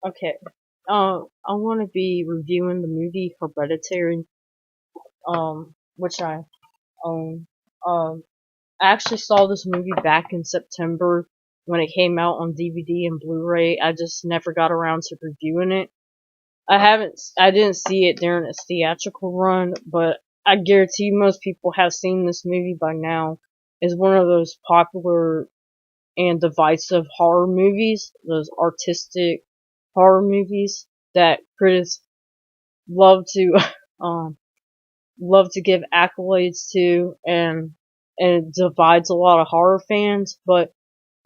Okay. I want to be reviewing the movie Hereditary, which I own. I actually saw this movie back in September when it came out on DVD and Blu-ray. I just never got around to reviewing it. I didn't see it during its theatrical run, but I guarantee most people have seen this movie by now. It's one of those popular and divisive horror movies, those artistic horror movies that critics love to um love to give accolades to, and it divides a lot of horror fans. But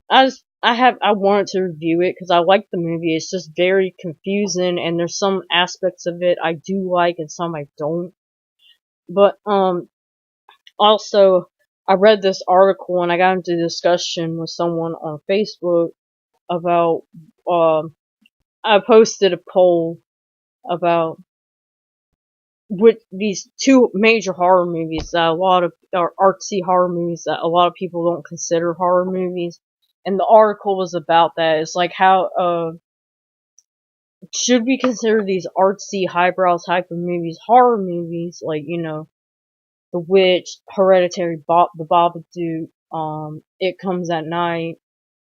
I wanted to review it because I like the movie. It's just very confusing, and there's some aspects of it I do like and some I don't. But also, I read this article and I got into a discussion with someone on Facebook about um I posted a poll about with these two major horror movies that a lot of are artsy horror movies that a lot of people don't consider horror movies. And the article was about that. It's like how should we consider these artsy highbrow type of movies horror movies, like, The Witch, Hereditary, The Babadook, It Comes at Night,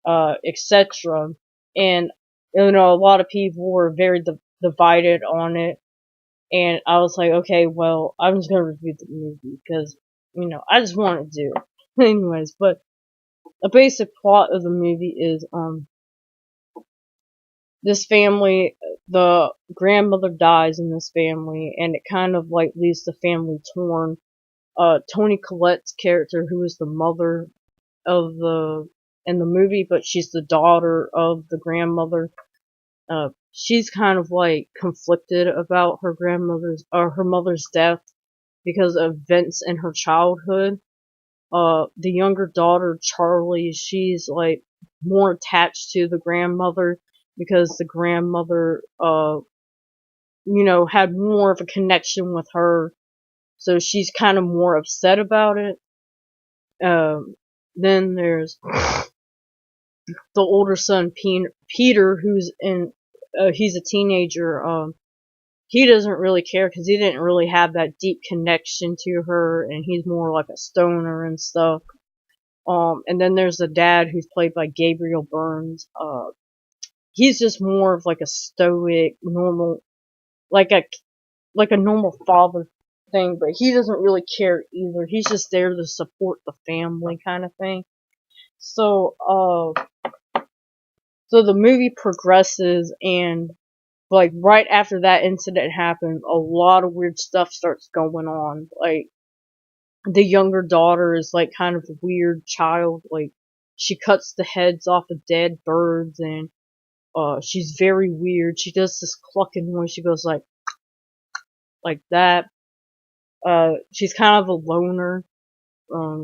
etc. And a lot of people were very divided on it. And I was like, okay, well, I'm just gonna review the movie because, I just want to do. Anyways, but the basic plot of the movie is, this family, the grandmother dies in this family, and it kind of like leaves the family torn. Toni Collette's character, who is the mother of in the movie, but she's the daughter of the grandmother. She's kind of like conflicted about her mother's death because of events in her childhood. The younger daughter, Charlie, she's like more attached to the grandmother because the grandmother, had more of a connection with her. So she's kind of more upset about it. Then there's the older son, Peter, he's a teenager. He doesn't really care because he didn't really have that deep connection to her, and he's more like a stoner and stuff. And then there's the dad, who's played by Gabriel Burns. He's just more of like a stoic, normal, like a normal father thing, but he doesn't really care either. He's just there to support the family kind of thing. So, so the movie progresses, and like right after that incident happened, a lot of weird stuff starts going on. Like, the younger daughter is like kind of a weird child. Like, she cuts the heads off of dead birds, and she's very weird. She does this clucking noise. She goes like that. She's kind of a loner.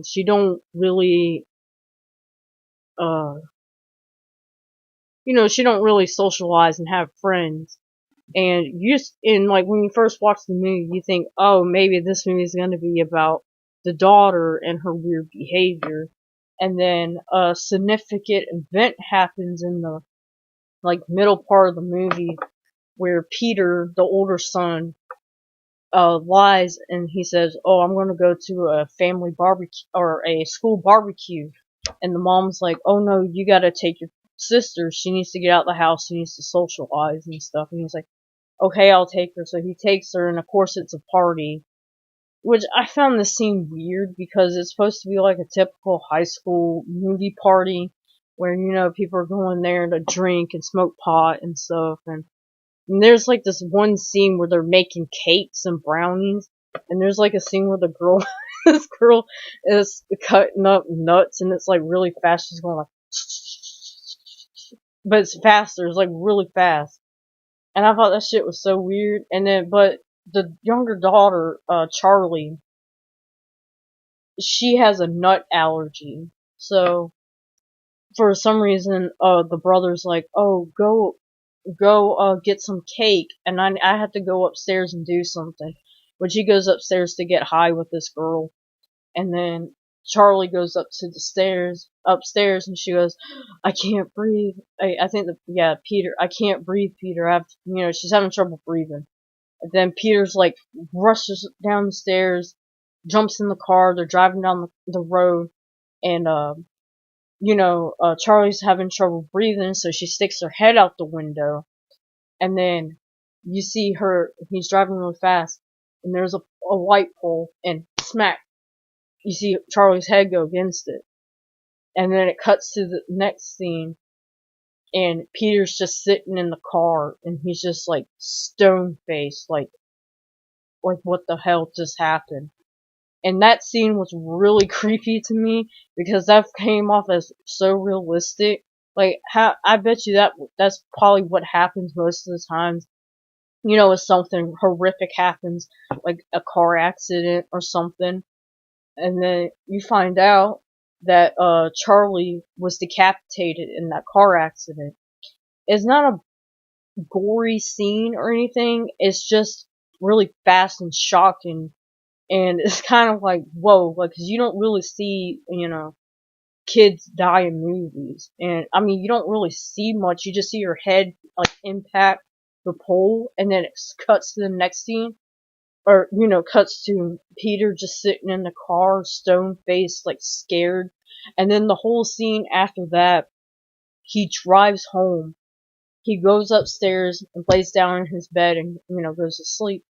She don't really, uh, she don't really socialize and have friends. And like when you first watch the movie, you think, oh, maybe this movie is going to be about the daughter and her weird behavior. And then a significant event happens in the like middle part of the movie where Peter, the older son, lies, and he says, "Oh, I'm going to go to a family barbecue or a school barbecue." And the mom's like, "Oh no, you got to take your sister. She needs to get out of the house. She needs to socialize and stuff." And he's like, "Okay, I'll take her." So he takes her, and of course it's a party, which I found this scene weird because it's supposed to be like a typical high school movie party where, people are going there to drink and smoke pot and stuff. And there's like this one scene where they're making cakes and brownies, and there's like a scene where this girl is cutting up nuts, and it's like really fast. She's going like, but it's faster. It's like really fast. And I thought that shit was so weird. And then, but the younger daughter, Charlie, she has a nut allergy. So, for some reason, the brother's like, oh, go, get some cake. And I had to go upstairs and do something. But she goes upstairs to get high with this girl. And then, Charlie goes up to the upstairs, and she goes, "I can't breathe." I think that, yeah, Peter, "I can't breathe, Peter." She's having trouble breathing. And then Peter's like rushes down the stairs, jumps in the car. They're driving down the road, and Charlie's having trouble breathing, so she sticks her head out the window, and then you see her. He's driving really fast, and there's a light pole, and smack, you see Charlie's head go against it. And then it cuts to the next scene, and Peter's just sitting in the car, and he's just like stone faced, like what the hell just happened. And that scene was really creepy to me because that came off as so realistic. Like, how I bet you that's probably what happens most of the times. If something horrific happens, like a car accident or something, and then you find out that Charlie was decapitated in that car accident. It's not a gory scene or anything. It's just really fast and shocking, and it's kind of like, whoa, like, 'cause you don't really see kids die in movies, and I mean, you don't really see much. You just see your head like impact the pole, and then it cuts to the next scene, or cuts to Peter just sitting in the car, stone faced, like scared. And then the whole scene after that, he drives home. He goes upstairs and lays down in his bed and goes to sleep.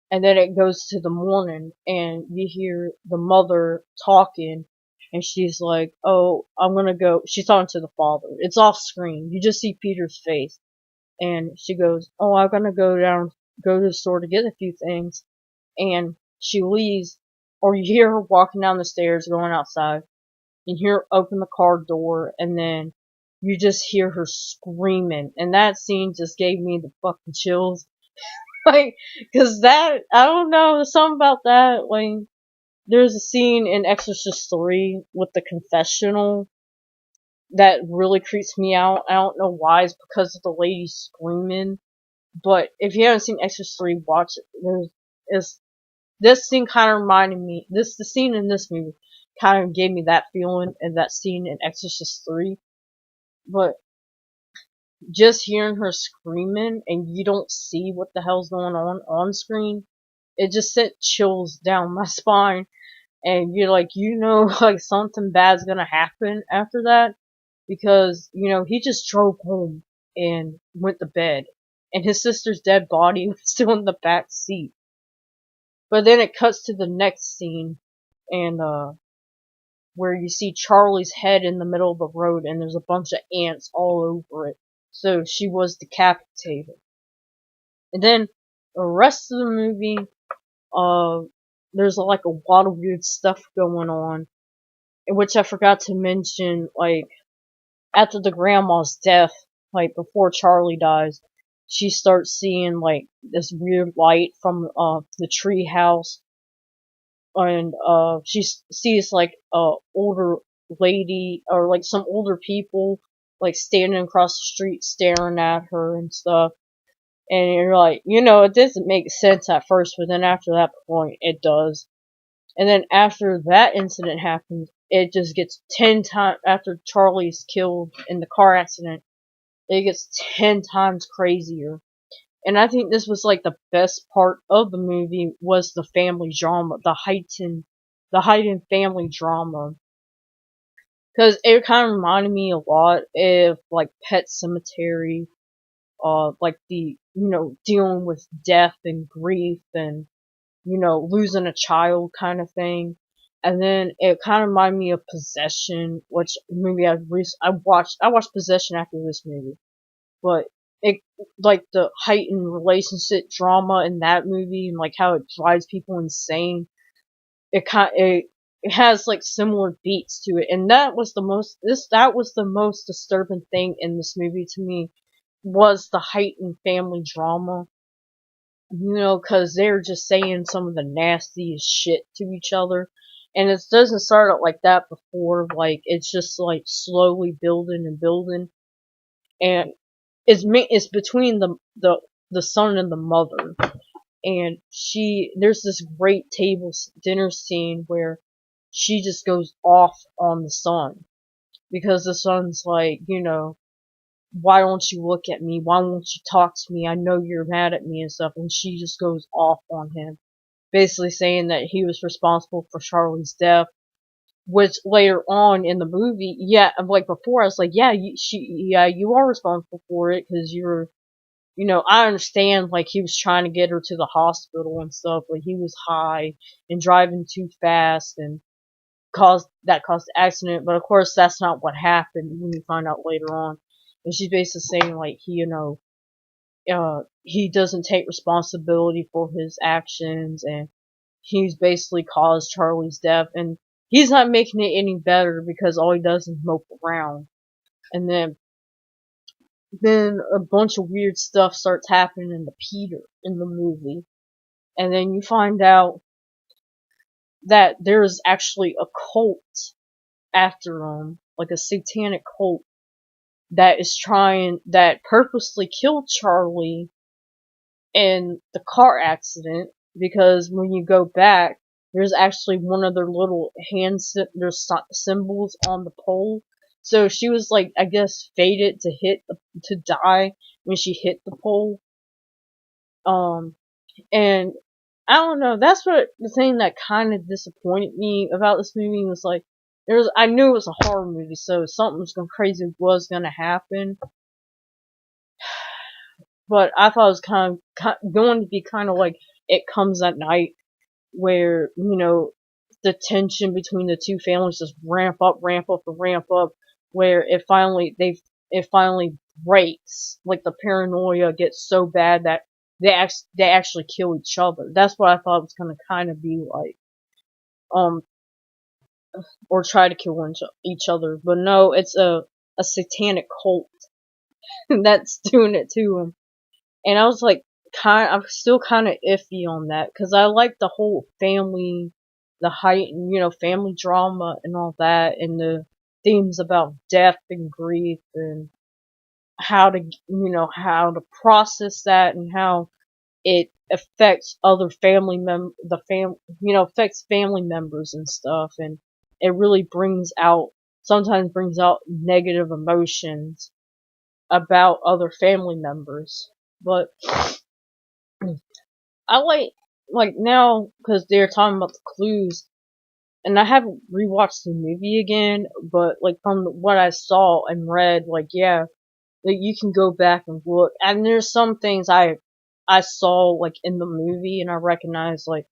And then it goes to the morning, and you hear the mother talking, and she's like, "Oh, I'm gonna go." She's talking to the father. It's off screen. You just see Peter's face, and she goes, "Oh, I'm gonna go to the store to get a few things." And she leaves, or you hear her walking down the stairs, going outside. You hear her open the car door, and then you just hear her screaming. And that scene just gave me the fucking chills. Like, cause I don't know, there's something about that. Like, there's a scene in Exorcist 3 with the confessional that really creeps me out. I don't know why, it's because of the lady screaming. But if you haven't seen Exorcist 3, watch it. This scene kind of reminded me, the scene in this movie kind of gave me that feeling, and that scene in Exorcist 3. But just hearing her screaming, and you don't see what the hell's going on screen, it just sent chills down my spine. And you're like, like something bad's gonna happen after that. Because, he just drove home and went to bed. And his sister's dead body was still in the back seat. But then it cuts to the next scene, and where you see Charlie's head in the middle of the road, and there's a bunch of ants all over it. So she was decapitated. And then the rest of the movie, there's like a lot of weird stuff going on, in which I forgot to mention, like, after the grandma's death, like before Charlie dies, she starts seeing like this weird light from the tree house, and she sees like a older lady, or like some older people, like standing across the street staring at her and stuff. And you're like, it doesn't make sense at first, but then after that point, it does. And then after that incident happens, it just gets 10 times, after Charlie's killed in the car accident, it gets 10 times crazier. And I think this was like the best part of the movie, was the family drama, the heightened family drama. Cause it kind of reminded me a lot of like Pet Cemetery, like dealing with death and grief and, losing a child kind of thing. And then it kind of reminded me of Possession, which movie I watched Possession after this movie. But it, like, the heightened relationship drama in that movie, and like how it drives people insane, it has like similar beats to it. And that was the most disturbing thing in this movie to me, was the heightened family drama. Cause they're just saying some of the nastiest shit to each other. And it doesn't start out like that before, like, it's just like slowly building and building. And it's between the son and the mother. And there's this great dinner scene where she just goes off on the son. Because the son's like, why don't you look at me? Why won't you talk to me? I know you're mad at me and stuff. And she just goes off on him. Basically saying that he was responsible for Charlie's death. Which later on in the movie, yeah, like before, I was like, yeah, you are responsible for it because you're, I understand, like, he was trying to get her to the hospital and stuff, but he was high and driving too fast and caused the accident. But of course, that's not what happened when you find out later on. And she's basically saying, like, he doesn't take responsibility for his actions, and he's basically caused Charlie's death, and he's not making it any better because all he does is mope around. And then a bunch of weird stuff starts happening to Peter in the movie. And then you find out that there's actually a cult after him, like a satanic cult that purposely killed Charlie in the car accident, because when you go back, there's actually one of their little there's symbols on the pole. So she was, like, I guess, fated to die when she hit the pole. And I don't know, that's what the thing that kind of disappointed me about this movie was, like, I knew it was a horror movie, so something crazy was gonna happen. But I thought it was going to be kind of like It Comes at Night, where, the tension between the two families just ramp up, and ramp up, where it finally breaks. Like, the paranoia gets so bad that they actually kill each other. That's what I thought it was gonna kind of be like, or try to kill each other. But no, it's a satanic cult that's doing it to them. And I was like, I'm still kind of iffy on that, because I like the whole family, the heightened, family drama and all that, and the themes about death and grief, and how to process that, and how it affects other affects family members and stuff, and it really sometimes brings out negative emotions about other family members. But I like now, because they're talking about the clues, and I haven't rewatched the movie again, but, like, from what I saw and read, like, yeah, like, you can go back and look, and there's some things I saw, like, in the movie, and I recognize, like,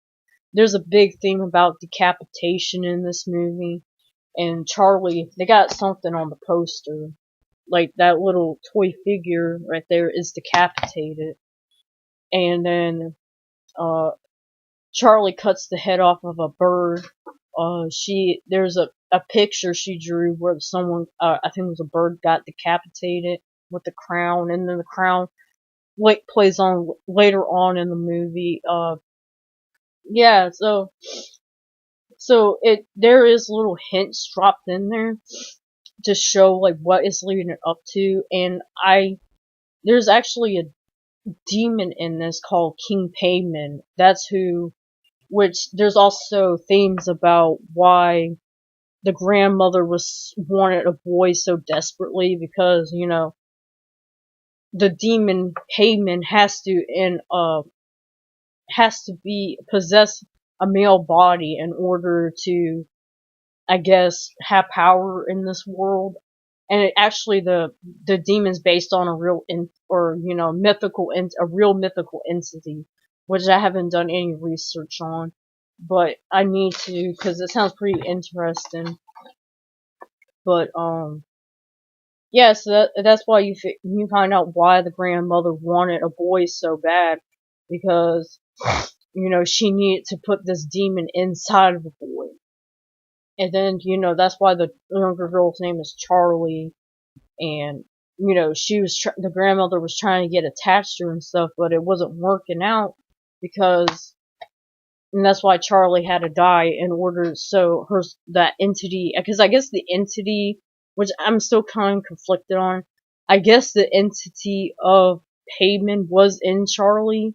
there's a big theme about decapitation in this movie, and Charlie, they got something on the poster, like, that little toy figure right there is decapitated, and then, Charlie cuts the head off of a bird. There's a picture she drew where someone, I think it was a bird, got decapitated with the crown, and then the crown, like, plays on later on in the movie. Yeah, so there is little hints dropped in there to show, like, what it's leading it up to, and there's actually a demon in this called King Payman. Which there's also themes about why the grandmother wanted a boy so desperately, because, the demon Payman has to possess a male body in order to, I guess, have power in this world. And the demon's based on a real mythical entity, which I haven't done any research on, but I need to, because it sounds pretty interesting. But yeah, so that's why you find out why the grandmother wanted a boy so bad, because she needed to put this demon inside of the boy. And then, that's why the younger girl's name is Charlie, and, the grandmother was trying to get attached to her and stuff, but it wasn't working out, and that's why Charlie had to die in order, so that entity, because I guess the entity, which I'm still kind of conflicted on, I guess the entity of Payman was in Charlie,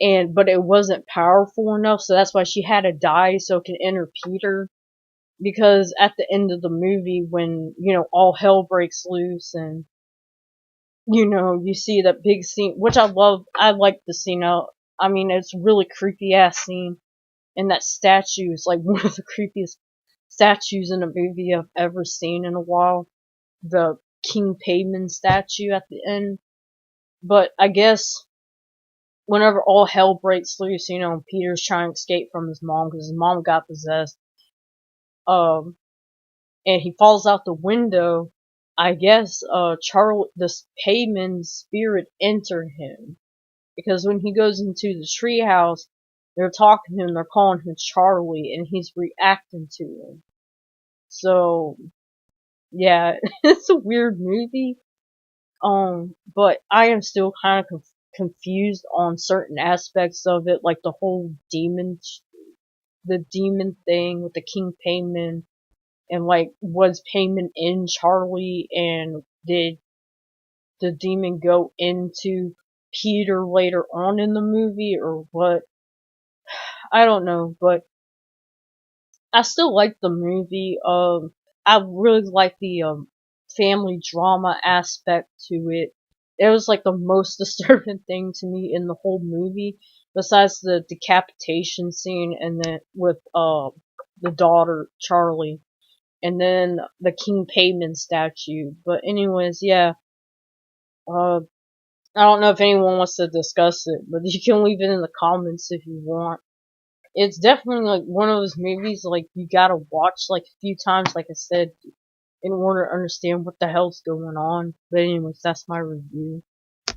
but it wasn't powerful enough, so that's why she had to die so it can enter Peter. because at the end of the movie, when all hell breaks loose, and you see that big scene, which I love. I like the scene. I mean, it's a really creepy ass scene, and that statue is like one of the creepiest statues in a movie I've ever seen in a while. The King Payman statue at the end. But I guess whenever all hell breaks loose, Peter's trying to escape from his mom because his mom got possessed. Um, and he falls out the window. I guess Charlie, this Payman spirit, entered him because when he goes into the treehouse, they're talking to him. They're calling him Charlie, and he's reacting to him. So yeah, it's a weird movie. But I am still kind of confused on certain aspects of it, like the whole the demon thing with the King Payman, and like, was Payman in Charlie, and did the demon go into Peter later on in the movie, or what? I don't know, but I still like the movie. I really like the family drama aspect to it. It was like the most disturbing thing to me in the whole movie, besides the decapitation scene, and then with the daughter Charlie, and then the King Payman statue. But anyways, yeah. Uh, I don't know if anyone wants to discuss it, but you can leave it in the comments if you want. It's definitely like one of those movies like you gotta watch like a few times, like I said, in order to understand what the hell's going on. But anyways, that's my review.